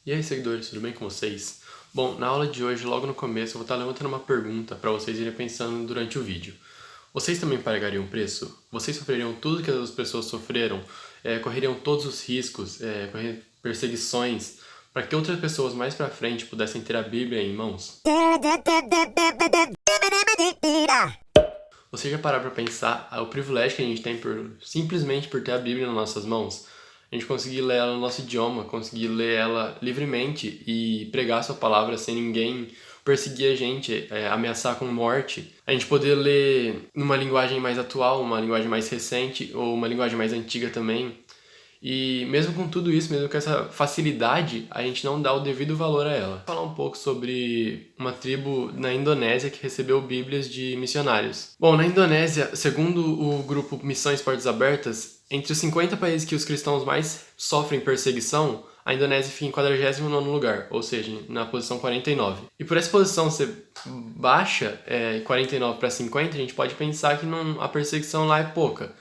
E aí, seguidores, tudo bem com vocês? Bom, na aula de hoje, logo no começo, eu vou estar levantando uma pergunta para vocês irem pensando durante o vídeo. Vocês também pagariam o preço? Vocês sofreriam tudo que as pessoas sofreram? Correriam todos os riscos, correriam perseguições, para que outras pessoas mais pra frente pudessem ter a Bíblia em mãos? Você já parou para pensar o privilégio que a gente tem simplesmente por ter a Bíblia nas nossas mãos? A gente conseguir ler ela no nosso idioma, conseguir ler ela livremente e pregar a sua palavra sem ninguém perseguir a gente, ameaçar com morte. A gente poder ler numa linguagem mais atual, uma linguagem mais recente ou uma linguagem mais antiga também. E mesmo com tudo isso, mesmo com essa facilidade, a gente não dá o devido valor a ela. Vou falar um pouco sobre uma tribo na Indonésia que recebeu bíblias de missionários. Bom, na Indonésia, segundo o grupo Missões Portas Abertas, entre os 50 países que os cristãos mais sofrem perseguição, a Indonésia fica em 49º lugar, ou seja, na posição 49. E por essa posição ser baixa, 49 para 50, a gente pode pensar que a perseguição lá é pouca.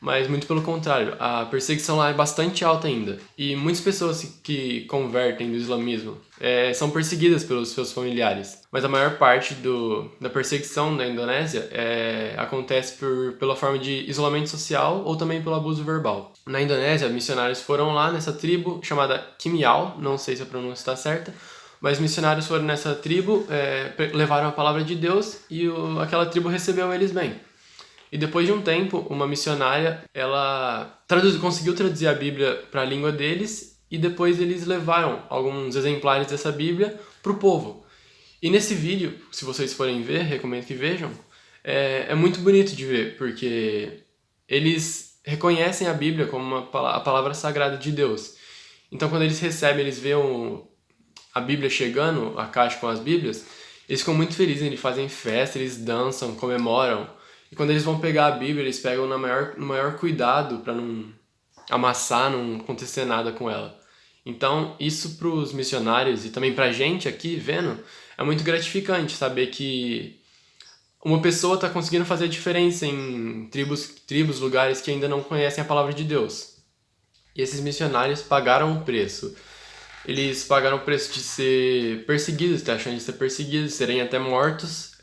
Mas muito pelo contrário, a perseguição lá é bastante alta ainda. E muitas pessoas que convertem do islamismo são perseguidas pelos seus familiares. Mas a maior parte da perseguição na Indonésia acontece pela forma de isolamento social ou também pelo abuso verbal. Na Indonésia, missionários foram lá nessa tribo chamada Kimial, não sei se a pronúncia está certa, mas missionários foram nessa tribo, levaram a palavra de Deus e aquela tribo recebeu eles bem. E depois de um tempo, uma missionária, ela conseguiu traduzir a Bíblia para a língua deles e depois eles levaram alguns exemplares dessa Bíblia para o povo. E nesse vídeo, se vocês forem ver, recomendo que vejam, é muito bonito de ver, porque eles reconhecem a Bíblia como a palavra sagrada de Deus. Então quando eles recebem, eles veem a Bíblia chegando, a caixa com as Bíblias, eles ficam muito felizes, eles fazem festa, eles dançam, comemoram. E quando eles vão pegar a Bíblia, eles pegam no maior cuidado para não amassar, não acontecer nada com ela. Então, isso para os missionários e também para a gente aqui vendo, é muito gratificante saber que uma pessoa está conseguindo fazer a diferença em tribos, lugares que ainda não conhecem a palavra de Deus. E esses missionários pagaram o preço. Eles pagaram o preço de ser perseguidos, ter a chance de ser perseguidos, serem até mortos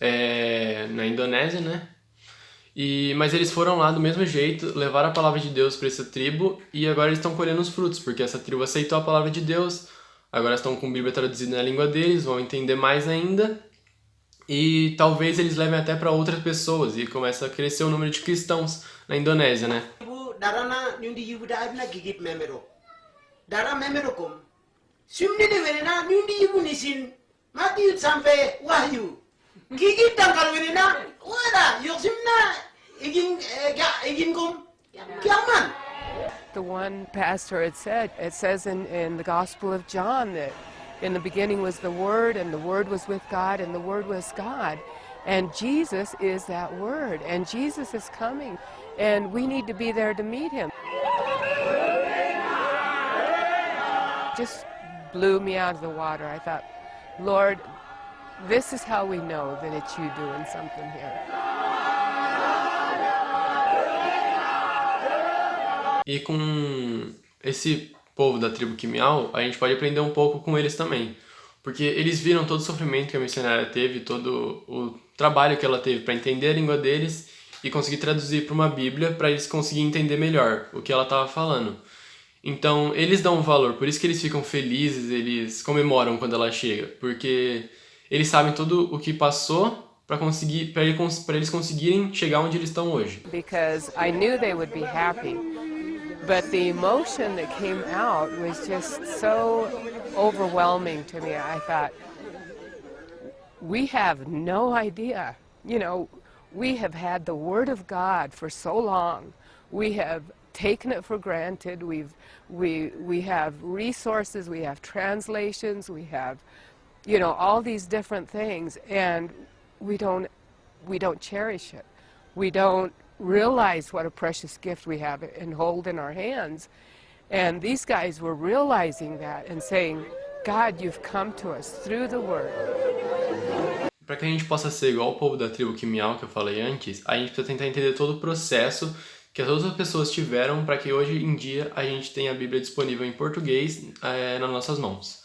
na Indonésia, né? Mas eles foram lá do mesmo jeito, levaram a palavra de Deus para essa tribo e agora eles estão colhendo os frutos, porque essa tribo aceitou a palavra de Deus, agora estão com a Bíblia traduzida na língua deles, vão entender mais ainda e talvez eles levem até para outras pessoas e começa a crescer o número de cristãos na Indonésia, né? darana nyundi yibuda abna gigit memero dara memero kom simnene wenena nyundi yibu nisin mati sampe wahyu gigit tangkal wenena wala yosimna igin kom kiaman. The one pastor had said, it says in the Gospel of John that in the beginning was the Word, and the Word was with God, and the Word was God. And Jesus is that Word, and Jesus is coming, and we need to be there to meet Him. Just blew me out of the water. I thought, Lord, this is how we know that it's you doing something here. E com esse povo da tribo Kimial, a gente pode aprender um pouco com eles também. Porque eles viram todo o sofrimento que a missionária teve, todo o trabalho que ela teve para entender a língua deles e conseguir traduzir para uma Bíblia para eles conseguirem entender melhor o que ela estava falando. Então, eles dão um valor, por isso que eles ficam felizes, eles comemoram quando ela chega, porque eles sabem tudo o que passou para eles conseguirem chegar onde eles estão hoje. Because I knew they would be happy. But the emotion that came out was just so overwhelming to me. I thought, we have no idea. You know, we have had the Word of God for so long. We have taken it for granted. We have resources, we have translations, we have, you know, all these different things, and we don't cherish it. We don't realize what a precious gift we have and hold in our hands. And these guys were realizing that and saying, God, you've come to us through the Word. Para que a gente possa ser igual ao povo da tribo Kimial que eu falei antes, a gente precisa tentar entender todo o processo que as outras pessoas tiveram para que hoje em dia a gente tenha a Bíblia disponível em português nas nossas mãos.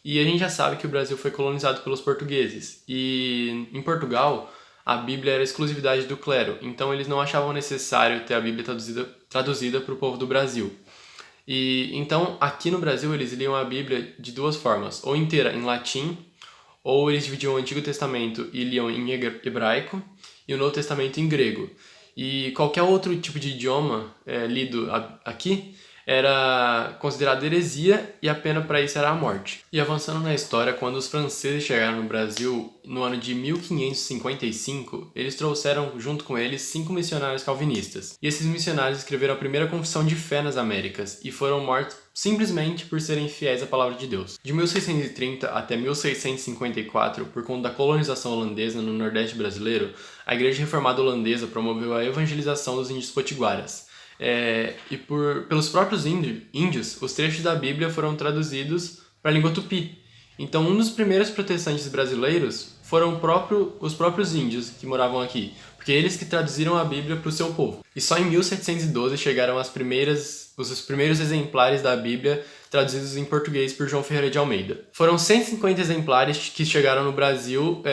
E a gente já sabe que o Brasil foi colonizado pelos portugueses. E em Portugal, a Bíblia era exclusividade do clero. Então eles não achavam necessário ter a Bíblia traduzida para o povo do Brasil. E então, aqui no Brasil, eles liam a Bíblia de duas formas. Ou inteira em latim, ou eles dividiam o Antigo Testamento e liam em hebraico, e o Novo Testamento em grego. E qualquer outro tipo de idioma lido aqui era considerado heresia e a pena para isso era a morte. E avançando na história, quando os franceses chegaram no Brasil no ano de 1555, eles trouxeram junto com eles 5 missionários calvinistas. E esses missionários escreveram a primeira confissão de fé nas Américas e foram mortos simplesmente por serem fiéis à palavra de Deus. De 1630 até 1654, por conta da colonização holandesa no Nordeste brasileiro, a Igreja Reformada Holandesa promoveu a evangelização dos índios potiguaras. Pelos próprios índios, os trechos da Bíblia foram traduzidos para a língua tupi. Então, um dos primeiros protestantes brasileiros foram os próprios índios que moravam aqui, porque eles que traduziram a Bíblia para o seu povo. E só em 1712 chegaram os primeiros exemplares da Bíblia traduzidos em português por João Ferreira de Almeida. Foram 150 exemplares que chegaram no Brasil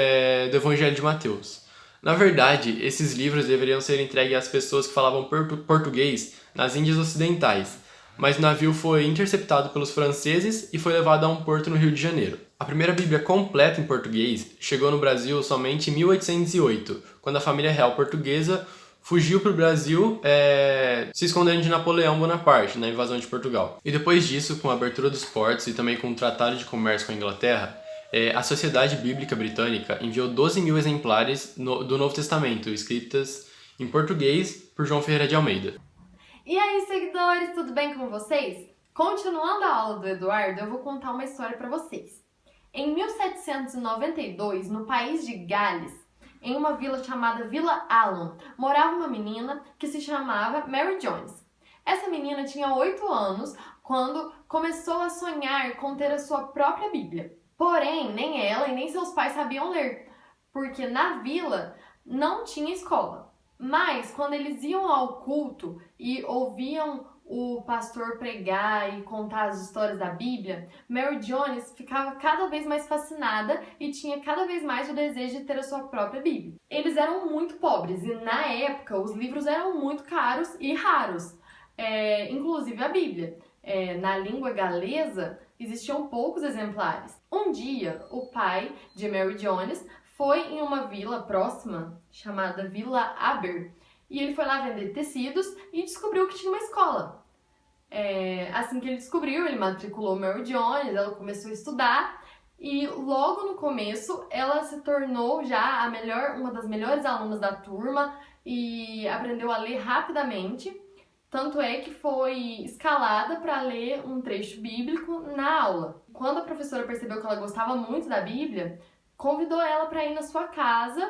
do Evangelho de Mateus. Na verdade, esses livros deveriam ser entregues às pessoas que falavam português nas Índias Ocidentais, mas o navio foi interceptado pelos franceses e foi levado a um porto no Rio de Janeiro. A primeira Bíblia completa em português chegou no Brasil somente em 1808, quando a família real portuguesa fugiu para o Brasil se escondendo de Napoleão Bonaparte na invasão de Portugal. E depois disso, com a abertura dos portos e também com o Tratado de Comércio com a Inglaterra, a Sociedade Bíblica Britânica enviou 12.000 exemplares do Novo Testamento, escritas em português por João Ferreira de Almeida. E aí, seguidores, tudo bem com vocês? Continuando a aula do Eduardo, eu vou contar uma história para vocês. Em 1792, no país de Gales, em uma vila chamada Vila Allen, morava uma menina que se chamava Mary Jones. Essa menina tinha 8 anos quando começou a sonhar com ter a sua própria Bíblia. Porém, nem ela e nem seus pais sabiam ler, porque na vila não tinha escola. Mas, quando eles iam ao culto e ouviam o pastor pregar e contar as histórias da Bíblia, Mary Jones ficava cada vez mais fascinada e tinha cada vez mais o desejo de ter a sua própria Bíblia. Eles eram muito pobres e, na época, os livros eram muito caros e raros, inclusive a Bíblia. Na língua galesa, existiam poucos exemplares. Um dia, o pai de Mary Jones foi em uma vila próxima, chamada Vila Aber, e ele foi lá vender tecidos e descobriu que tinha uma escola. Assim que ele descobriu, ele matriculou Mary Jones, ela começou a estudar, e logo no começo ela se tornou já uma das melhores alunas da turma e aprendeu a ler rapidamente. Tanto é que foi escalada para ler um trecho bíblico na aula. Quando a professora percebeu que ela gostava muito da Bíblia, convidou ela para ir na sua casa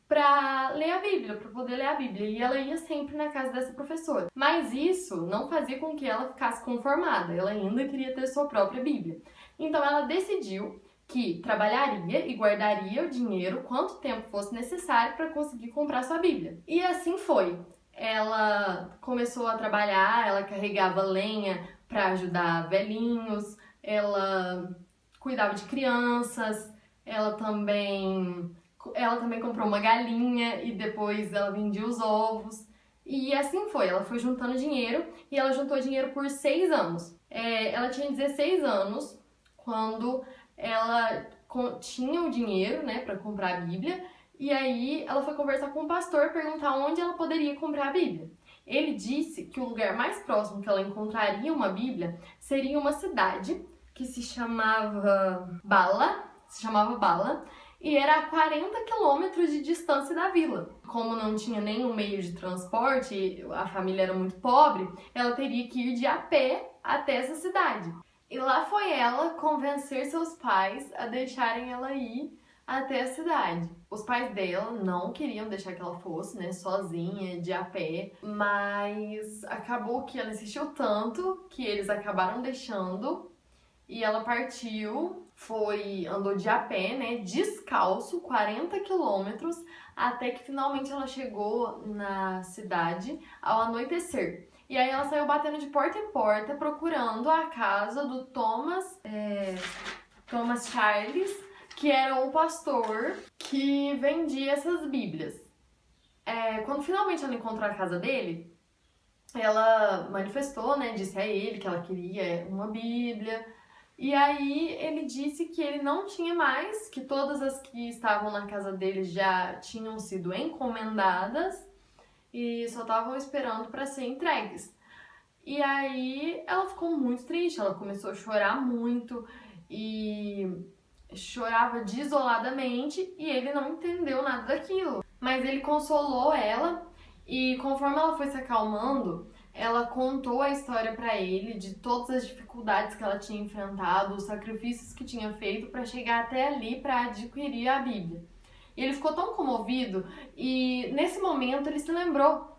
para ler a Bíblia, para poder ler a Bíblia. E ela ia sempre na casa dessa professora. Mas isso não fazia com que ela ficasse conformada. Ela ainda queria ter sua própria Bíblia. Então ela decidiu que trabalharia e guardaria o dinheiro quanto tempo fosse necessário para conseguir comprar sua Bíblia. E assim foi. Ela começou a trabalhar, ela carregava lenha para ajudar velhinhos, ela cuidava de crianças, ela também comprou uma galinha e depois ela vendia os ovos. E assim foi, ela foi juntando dinheiro e ela juntou dinheiro por 6 anos. Ela tinha 16 anos quando ela tinha o dinheiro, né, para comprar a Bíblia. E aí ela foi conversar com o pastor, perguntar onde ela poderia comprar a Bíblia. Ele disse que o lugar mais próximo que ela encontraria uma Bíblia seria uma cidade que se chamava Bala, e era a 40 quilômetros de distância da vila. Como não tinha nenhum meio de transporte, a família era muito pobre, ela teria que ir de a pé até essa cidade. E lá foi ela convencer seus pais a deixarem ela ir até a cidade. Os pais dela não queriam deixar que ela fosse, né, sozinha, de a pé, mas acabou que ela insistiu tanto que eles acabaram deixando e ela partiu, andou de a pé, né, descalço, 40 quilômetros, até que finalmente ela chegou na cidade ao anoitecer. E aí ela saiu batendo de porta em porta procurando a casa do Thomas chama Charles, que era um pastor que vendia essas bíblias. Quando finalmente ela encontrou a casa dele, ela manifestou, né, disse a ele que ela queria uma bíblia. E aí ele disse que ele não tinha mais, que todas as que estavam na casa dele já tinham sido encomendadas e só estavam esperando para ser entregues. E aí ela ficou muito triste, ela começou a chorar muito e chorava desoladamente e ele não entendeu nada daquilo. Mas ele consolou ela e conforme ela foi se acalmando, ela contou a história para ele de todas as dificuldades que ela tinha enfrentado, os sacrifícios que tinha feito para chegar até ali para adquirir a Bíblia. E ele ficou tão comovido e nesse momento ele se lembrou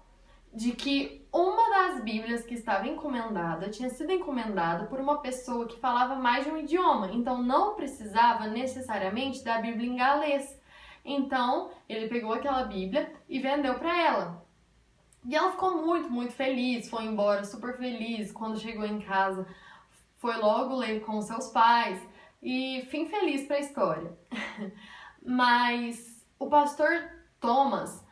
de que uma das Bíblias que estava encomendada tinha sido encomendada por uma pessoa que falava mais de um idioma, então não precisava necessariamente da Bíblia em galês. Então ele pegou aquela Bíblia e vendeu para ela. E ela ficou muito, muito feliz, foi embora super feliz. Quando chegou em casa, foi logo ler com seus pais e fim feliz para a história. Mas o pastor Thomas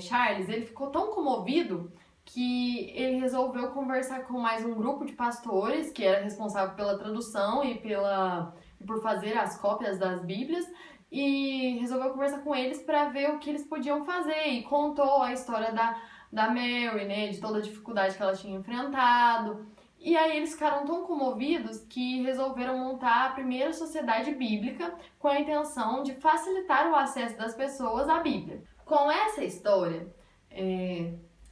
Charles, ele ficou tão comovido que ele resolveu conversar com mais um grupo de pastores que era responsável pela tradução e por fazer as cópias das Bíblias, e resolveu conversar com eles para ver o que eles podiam fazer, e contou a história da Mary, né, de toda a dificuldade que ela tinha enfrentado. E aí eles ficaram tão comovidos que resolveram montar a primeira sociedade bíblica com a intenção de facilitar o acesso das pessoas à Bíblia. Com essa história,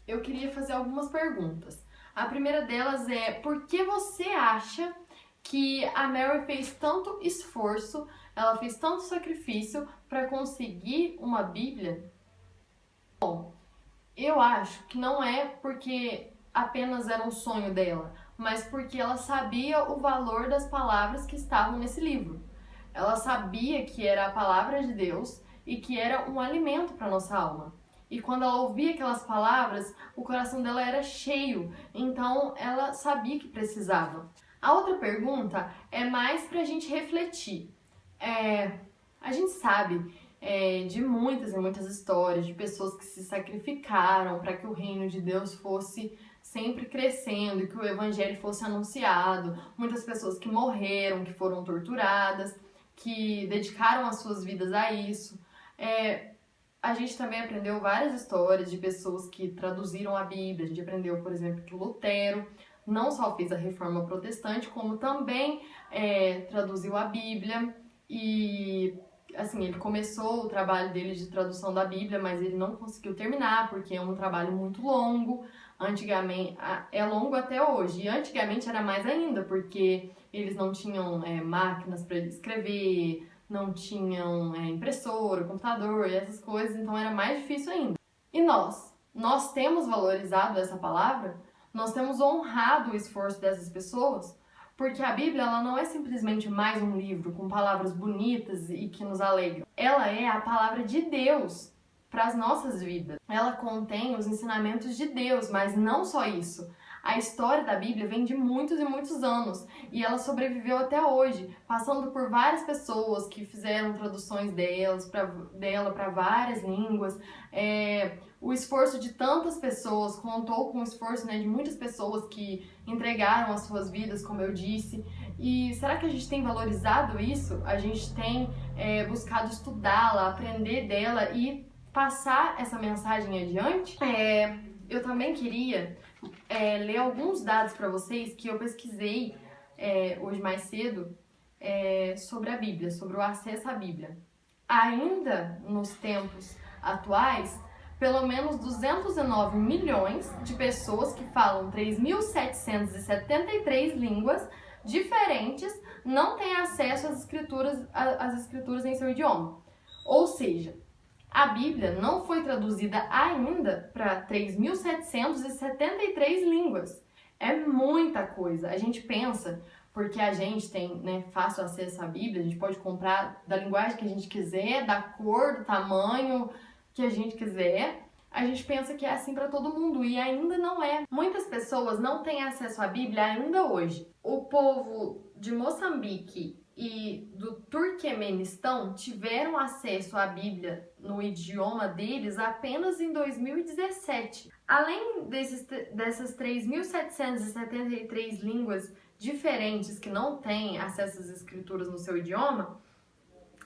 eu queria fazer algumas perguntas. A primeira delas é: por que você acha que a Mary fez tanto esforço, ela fez tanto sacrifício para conseguir uma Bíblia? Bom, eu acho que não é porque apenas era um sonho dela, mas porque ela sabia o valor das palavras que estavam nesse livro. Ela sabia que era a palavra de Deus e que era um alimento para nossa alma. E quando ela ouvia aquelas palavras, o coração dela era cheio, então ela sabia que precisava. A outra pergunta é mais para a gente refletir. A gente sabe de muitas e muitas histórias de pessoas que se sacrificaram para que o reino de Deus fosse sempre crescendo e que o evangelho fosse anunciado. Muitas pessoas que morreram, que foram torturadas, que dedicaram as suas vidas a isso. A gente também aprendeu várias histórias de pessoas que traduziram a Bíblia. A gente aprendeu, por exemplo, que o Lutero não só fez a reforma protestante, como também traduziu a Bíblia. E assim, ele começou o trabalho dele de tradução da Bíblia, mas ele não conseguiu terminar, porque é um trabalho muito longo. Antigamente, é longo até hoje, e antigamente era mais ainda, porque eles não tinham máquinas para escrever, não tinham impressora, computador e essas coisas, então era mais difícil ainda. E nós temos valorizado essa palavra, nós temos honrado o esforço dessas pessoas, porque a Bíblia ela não é simplesmente mais um livro com palavras bonitas e que nos alegram. Ela é a palavra de Deus para as nossas vidas. Ela contém os ensinamentos de Deus, mas não só isso. A história da Bíblia vem de muitos e muitos anos e ela sobreviveu até hoje, passando por várias pessoas que fizeram traduções dela para várias línguas. O esforço de tantas pessoas contou com o esforço de muitas pessoas que entregaram as suas vidas, como eu disse. E será que a gente tem valorizado isso? A gente tem buscado estudá-la, aprender dela e passar essa mensagem adiante? Eu também queria ler alguns dados para vocês que eu pesquisei hoje mais cedo sobre a Bíblia, sobre o acesso à Bíblia. Ainda nos tempos atuais, pelo menos 209 milhões de pessoas que falam 3.773 línguas diferentes não têm acesso às escrituras em seu idioma. Ou seja, a Bíblia não foi traduzida ainda para 3.773 línguas. É muita coisa. A gente pensa, porque a gente tem fácil acesso à Bíblia, a gente pode comprar da linguagem que a gente quiser, da cor, do tamanho que a gente quiser. A gente pensa que é assim para todo mundo e ainda não é. Muitas pessoas não têm acesso à Bíblia ainda hoje. O povo de Moçambique e do Turquemenistão tiveram acesso à Bíblia no idioma deles apenas em 2017. Além dessas 3.773 línguas diferentes que não têm acesso às escrituras no seu idioma,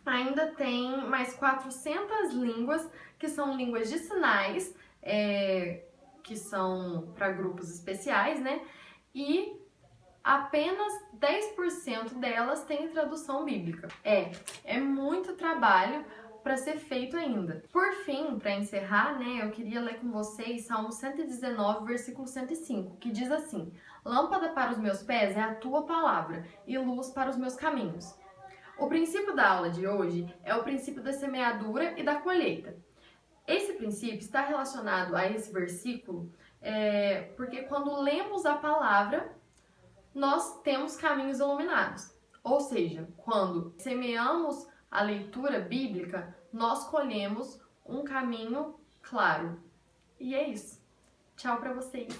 ainda tem mais 400 línguas que são línguas de sinais, que são para grupos especiais, né? E apenas 10% delas têm tradução bíblica. É muito trabalho para ser feito ainda. Por fim, para encerrar, né, eu queria ler com vocês Salmo 119, versículo 105, que diz assim: Lâmpada para os meus pés é a tua palavra e luz para os meus caminhos. O princípio da aula de hoje é o princípio da semeadura e da colheita. Esse princípio está relacionado a esse versículo porque quando lemos a palavra, nós temos caminhos iluminados. Ou seja, quando semeamos a leitura bíblica, nós colhemos um caminho claro. E é isso. Tchau pra vocês.